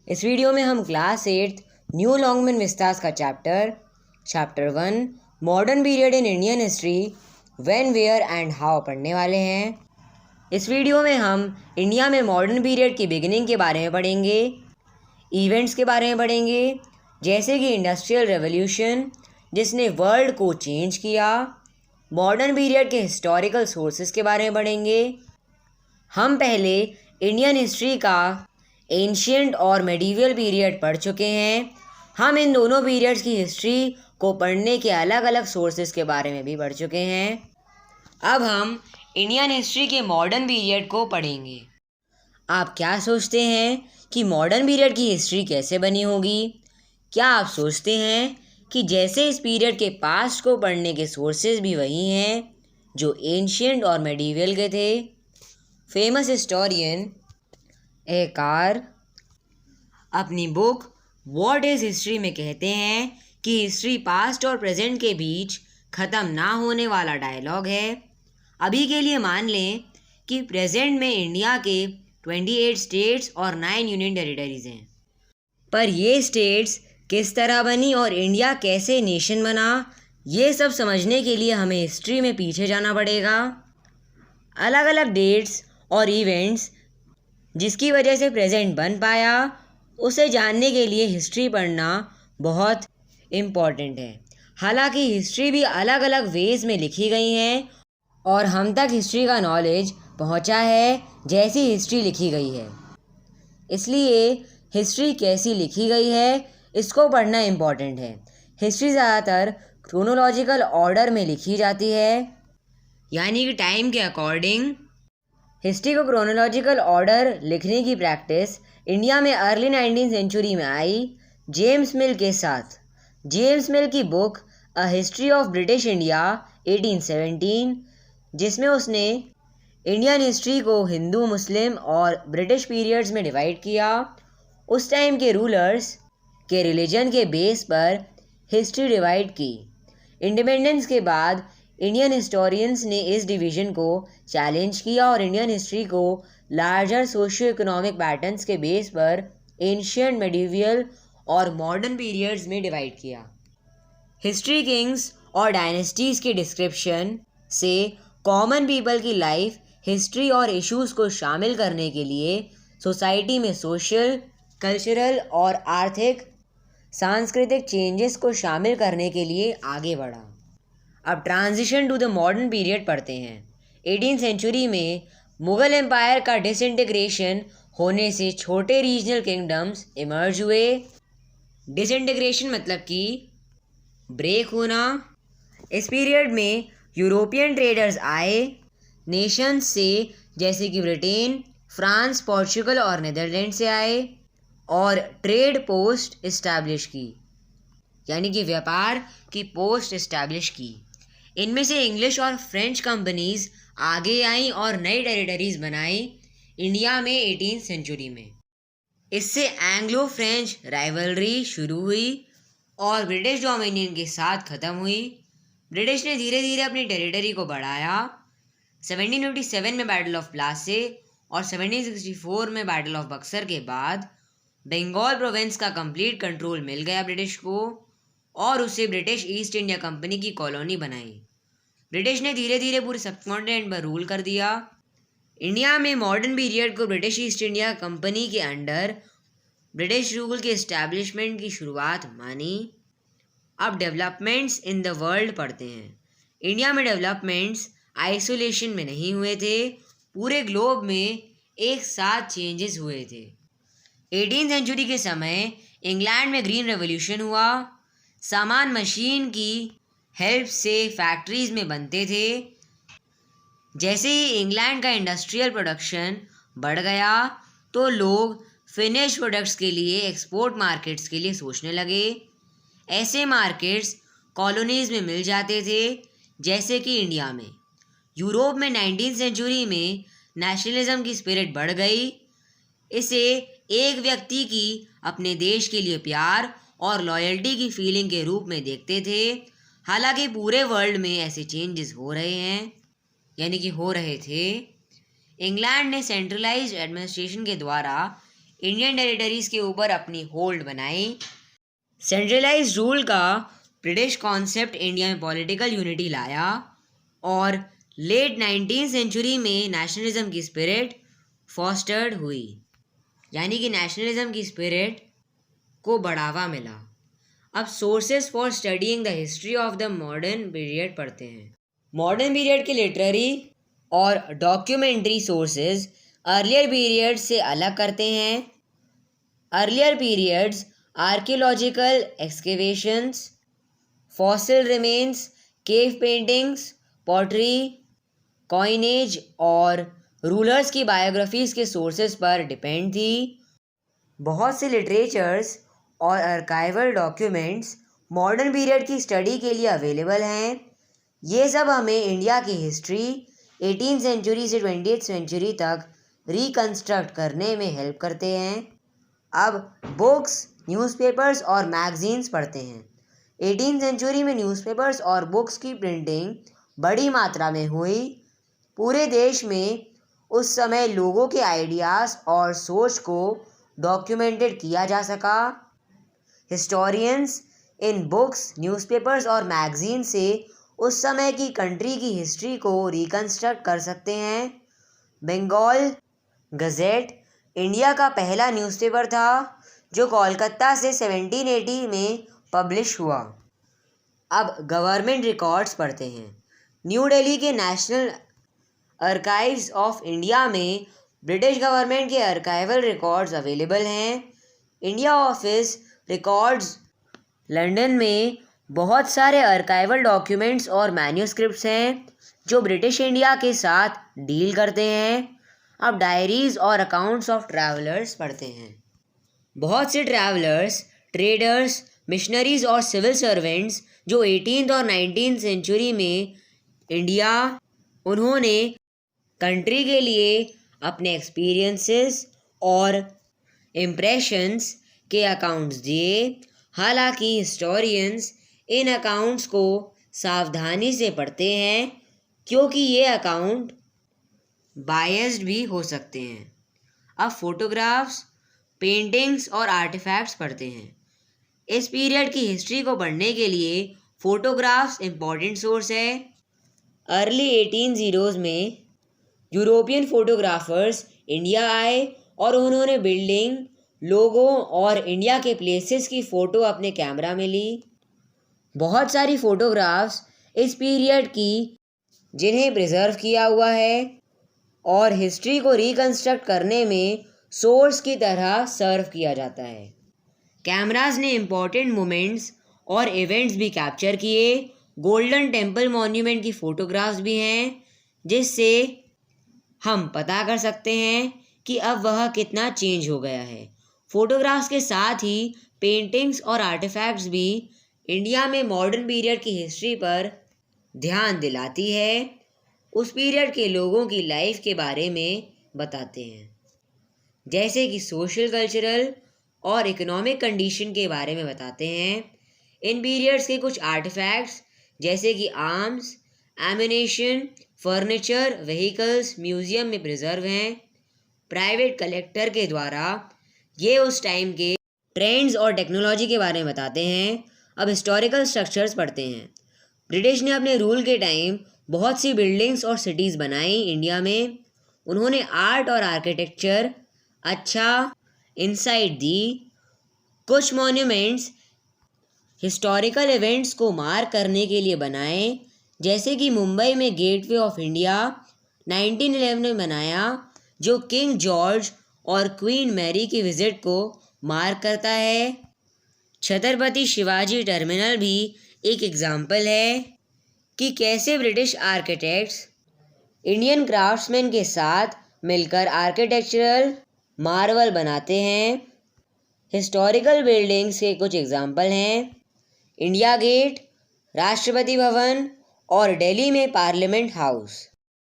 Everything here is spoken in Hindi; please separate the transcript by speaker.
Speaker 1: इस वीडियो में हम क्लास 8 न्यू लॉन्गमैन विस्तास का chapter 1 modern period in Indian history when where and how पढ़ने वाले हैं। इस वीडियो में हम इंडिया में मॉडर्न पीरियड की बिगिनिंग के बारे में पढ़ेंगे, इवेंट्स के बारे में पढ़ेंगे जैसे कि इंडस्ट्रियल रेवोल्यूशन जिसने वर्ल्ड को चेंज किया, मॉडर्न पीरियड के हिस्टोरिकल सोर्सेज के बारे में पढ़ेंगे। हम पहले इंडियन हिस्ट्री का एंशियंट और मेडिवल पीरियड पढ़ चुके हैं। हम इन दोनों पीरियड्स की हिस्ट्री को पढ़ने के अलग अलग सोर्सेज के बारे में भी पढ़ चुके हैं। अब हम इंडियन हिस्ट्री के मॉडर्न पीरियड को पढ़ेंगे। आप क्या सोचते हैं कि मॉडर्न पीरियड की हिस्ट्री कैसे बनी होगी? क्या आप सोचते हैं कि जैसे इस पीरियड के पास्ट को पढ़ने के सोर्सेज भी वही हैं जो एंशियंट और मेडिवल के थे? फेमस हिस्टोरियन एकार अपनी बुक व्हाट इज़ हिस्ट्री में कहते हैं कि हिस्ट्री पास्ट और प्रेजेंट के बीच ख़त्म ना होने वाला डायलॉग है। अभी के लिए मान लें कि प्रेजेंट में इंडिया के 28 स्टेट्स और 9 यूनियन टेरिटरीज़ हैं, पर ये स्टेट्स किस तरह बनी और इंडिया कैसे नेशन बना, ये सब समझने के लिए हमें हिस्ट्री में पीछे जाना पड़ेगा। अलग अलग डेट्स और इवेंट्स जिसकी वजह से प्रेजेंट बन पाया, उसे जानने के लिए हिस्ट्री पढ़ना बहुत इम्पॉर्टेंट है। हालांकि हिस्ट्री भी अलग अलग वेज़ में लिखी गई हैं और हम तक हिस्ट्री का नॉलेज पहुंचा है जैसी हिस्ट्री लिखी गई है। इसलिए हिस्ट्री कैसी लिखी गई है इसको पढ़ना इम्पॉर्टेंट है। हिस्ट्री ज़्यादातर क्रोनोलॉजिकल ऑर्डर में लिखी जाती है, यानी कि टाइम के अकॉर्डिंग। हिस्ट्री को क्रोनोलॉजिकल ऑर्डर लिखने की प्रैक्टिस इंडिया में अर्ली 19th सेंचुरी में आई जेम्स मिल के साथ। जेम्स मिल की book a history of British India 1817, जिसमें उसने इंडियन हिस्ट्री को हिंदू, मुस्लिम और ब्रिटिश पीरियड्स में डिवाइड किया। उस टाइम के रूलर्स के रिलीजन के बेस पर हिस्ट्री डिवाइड की। इंडिपेंडेंस के बाद इंडियन हिस्टोरियंस ने इस डिवीज़न को चैलेंज किया और इंडियन हिस्ट्री को लार्जर सोशियो इकोनॉमिक पैटर्न्स के बेस पर एंशियंट, मेडिवल और मॉडर्न पीरियड्स में डिवाइड किया। हिस्ट्री किंग्स और डायनेस्टीज़ के डिस्क्रिप्शन से कॉमन पीपल की लाइफ, हिस्ट्री और इश्यूज़ को शामिल करने के लिए सोसाइटी में सोशल, कल्चरल और आर्थिक सांस्कृतिक चेंजेस को शामिल करने के लिए आगे बढ़ा। अब transition to the modern period पढ़ते हैं। 18th सेंचुरी में मुग़ल एम्पायर का डिसइंटीग्रेशन होने से छोटे रीजनल किंगडम्स इमर्ज हुए। डिसइंटीग्रेशन मतलब कि ब्रेक होना। इस पीरियड में यूरोपियन ट्रेडर्स आए नेशंस से, जैसे कि ब्रिटेन, फ्रांस, पोर्चुगल और नीदरलैंड से आए और ट्रेड पोस्ट इस्टेब्लिश की, यानी कि व्यापार की पोस्ट इस्टेब्लिश की। इनमें से इंग्लिश और फ्रेंच कंपनीज आगे आईं और नई टेरिटरीज बनाई इंडिया में 18th सेंचुरी में। इससे एंग्लो फ्रेंच राइवलरी शुरू हुई और ब्रिटिश डोमिनियन के साथ ख़त्म हुई। ब्रिटिश ने धीरे धीरे अपनी टेरिटरी को बढ़ाया। 1757 में बैटल ऑफ प्लासी और 1764 में बैटल ऑफ बक्सर के बाद बंगाल प्रोविंस का कंप्लीट कंट्रोल मिल गया ब्रिटिश को और उसे ब्रिटिश ईस्ट इंडिया कंपनी की कॉलोनी बनाई। ब्रिटिश ने धीरे धीरे पूरे सबकॉन्टिनेंट पर रूल कर दिया। इंडिया में मॉडर्न पीरियड को ब्रिटिश ईस्ट इंडिया कंपनी के अंडर ब्रिटिश रूल के इस्टेब्लिशमेंट की शुरुआत मानी। अब डेवलपमेंट्स इन द वर्ल्ड पढ़ते हैं। इंडिया में डेवलपमेंट्स आइसोलेशन में नहीं हुए थे, पूरे ग्लोब में एक साथ चेंजेस हुए थे। 18th सेंचुरी के समय इंग्लैंड में ग्रीन रेवोल्यूशन हुआ। सामान मशीन की हेल्प से फैक्ट्रीज में बनते थे। जैसे ही इंग्लैंड का इंडस्ट्रियल प्रोडक्शन बढ़ गया तो लोग फिनिश प्रोडक्ट्स के लिए एक्सपोर्ट मार्केट्स के लिए सोचने लगे। ऐसे मार्केट्स कॉलोनीज़ में मिल जाते थे, जैसे कि इंडिया में। यूरोप में 19th सेंचुरी में नेशनलिज्म की स्पिरिट बढ़ गई। इसे एक व्यक्ति की अपने देश के लिए प्यार और लॉयल्टी की फीलिंग के रूप में देखते थे। हालांकि पूरे वर्ल्ड में ऐसे चेंजेस हो रहे हैं, यानी कि हो रहे थे। इंग्लैंड ने सेंट्रलाइज्ड एडमिनिस्ट्रेशन के द्वारा इंडियन टेरिटरीज के ऊपर अपनी होल्ड बनाई। सेंट्रलाइज रूल का ब्रिटिश कॉन्सेप्ट इंडिया में पॉलिटिकल यूनिटी लाया और लेट 19th सेंचुरी में नेशनलिज्म की स्पिरिट फॉस्टर्ड हुई, यानी कि नेशनलिज्म की स्पिरिट को बढ़ावा मिला। अब sources for studying the history of the modern period पढ़ते हैं। मॉडर्न पीरियड के लिटरेरी और डॉक्यूमेंट्री सोर्सेज अर्लियर पीरियड से अलग करते हैं। Earlier periods archaeological excavations, fossil remains, cave paintings, pottery, coinage और रूलर्स की बायोग्राफीज के सोर्सेज पर डिपेंड थी। बहुत से लिटरेचर्स और आर्काइवल डॉक्यूमेंट्स मॉडर्न पीरियड की स्टडी के लिए अवेलेबल हैं। ये सब हमें इंडिया की हिस्ट्री 18th सेंचुरी से 20th सेंचुरी तक रिकन्स्ट्रक्ट करने में हेल्प करते हैं। अब बुक्स, न्यूज़पेपर्स और मैगजीन्स पढ़ते हैं। 18th सेंचुरी में न्यूज़पेपर्स और बुक्स की प्रिंटिंग बड़ी मात्रा में हुई। पूरे देश में उस समय लोगों के आइडियाज़ और सोच को डॉक्यूमेंटेड किया जा सका। हिस्टोरियंस इन बुक्स, न्यूज़पेपर्स और मैगजीन से उस समय की कंट्री की हिस्ट्री को रिकन्स्ट्रक्ट कर सकते हैं। बंगाल गज़ेट इंडिया का पहला न्यूज़पेपर था जो कोलकाता से 1780 में पब्लिश हुआ। अब गवर्नमेंट रिकॉर्ड्स पढ़ते हैं। न्यू दिल्ली के नेशनल आर्काइव्स ऑफ इंडिया में ब्रिटिश गवर्नमेंट के आर्काइवल रिकॉर्ड्स अवेलेबल हैं। इंडिया ऑफिस रिकॉर्ड्स लंदन में बहुत सारे आर्काइवल डॉक्यूमेंट्स और मैन्यूस्क्रिप्ट्स हैं जो ब्रिटिश इंडिया के साथ डील करते हैं। अब डायरीज और अकाउंट्स ऑफ ट्रैवलर्स पढ़ते हैं। बहुत से ट्रैवलर्स, ट्रेडर्स, मिशनरीज और सिविल सर्वेंट्स जो 18th और 19th सेंचुरी में इंडिया, उन्होंने कंट्री के लिए अपने एक्सपीरियंसेस और इम्प्रेशंस के अकाउंट्स दिए। हालांकि हिस्टोरियंस इन अकाउंट्स को सावधानी से पढ़ते हैं क्योंकि ये अकाउंट बायस्ड भी हो सकते हैं। अब फोटोग्राफ्स, पेंटिंग्स और आर्टिफैक्ट्स पढ़ते हैं। इस पीरियड की हिस्ट्री को पढ़ने के लिए फ़ोटोग्राफ्स इम्पॉर्टेंट सोर्स है। अर्ली 1800s में यूरोपियन फोटोग्राफर्स इंडिया आए और उन्होंने बिल्डिंग, लोगों और इंडिया के प्लेसेस की फ़ोटो अपने कैमरा में ली। बहुत सारी फ़ोटोग्राफ्स इस पीरियड की जिन्हें प्रिजर्व किया हुआ है और हिस्ट्री को रिकन्स्ट्रक्ट करने में सोर्स की तरह सर्व किया जाता है। कैमरास ने इम्पॉर्टेंट मोमेंट्स और इवेंट्स भी कैप्चर किए। गोल्डन टेम्पल मॉन्यूमेंट की फ़ोटोग्राफ्स भी हैं जिससे हम पता कर सकते हैं कि अब वह कितना चेंज हो गया है। फ़ोटोग्राफ्स के साथ ही पेंटिंग्स और आर्टिफैक्ट्स भी इंडिया में मॉडर्न पीरियड की हिस्ट्री पर ध्यान दिलाती है। उस पीरियड के लोगों की लाइफ के बारे में बताते हैं, जैसे कि सोशल, कल्चरल और इकोनॉमिक कंडीशन के बारे में बताते हैं। इन पीरियड्स के कुछ आर्टिफैक्ट्स जैसे कि arms, ammunition, furniture, vehicles museum में प्रिजर्व हैं। प्राइवेट कलेक्टर के द्वारा ये उस टाइम के ट्रेंड्स और टेक्नोलॉजी के बारे में बताते हैं। अब हिस्टोरिकल स्ट्रक्चर्स पढ़ते हैं। ब्रिटिश ने अपने रूल के टाइम बहुत सी बिल्डिंग्स और सिटीज़ बनाई इंडिया में। उन्होंने आर्ट और आर्किटेक्चर अच्छा इंसाइट दी। कुछ मॉन्यूमेंट्स हिस्टोरिकल इवेंट्स को मार्क करने के लिए बनाए, जैसे कि मुंबई में गेटवे ऑफ इंडिया 1911 में बनाया जो किंग जॉर्ज और क्वीन मैरी की विज़िट को मार्क करता है। छत्रपति शिवाजी टर्मिनल भी एक एग्जाम्पल है कि कैसे ब्रिटिश आर्किटेक्ट्स इंडियन क्राफ्ट्समैन के साथ मिलकर आर्किटेक्चरल मार्वल बनाते हैं। हिस्टोरिकल बिल्डिंग्स के कुछ एग्जाम्पल हैं इंडिया गेट, राष्ट्रपति भवन और दिल्ली में पार्लियामेंट हाउस।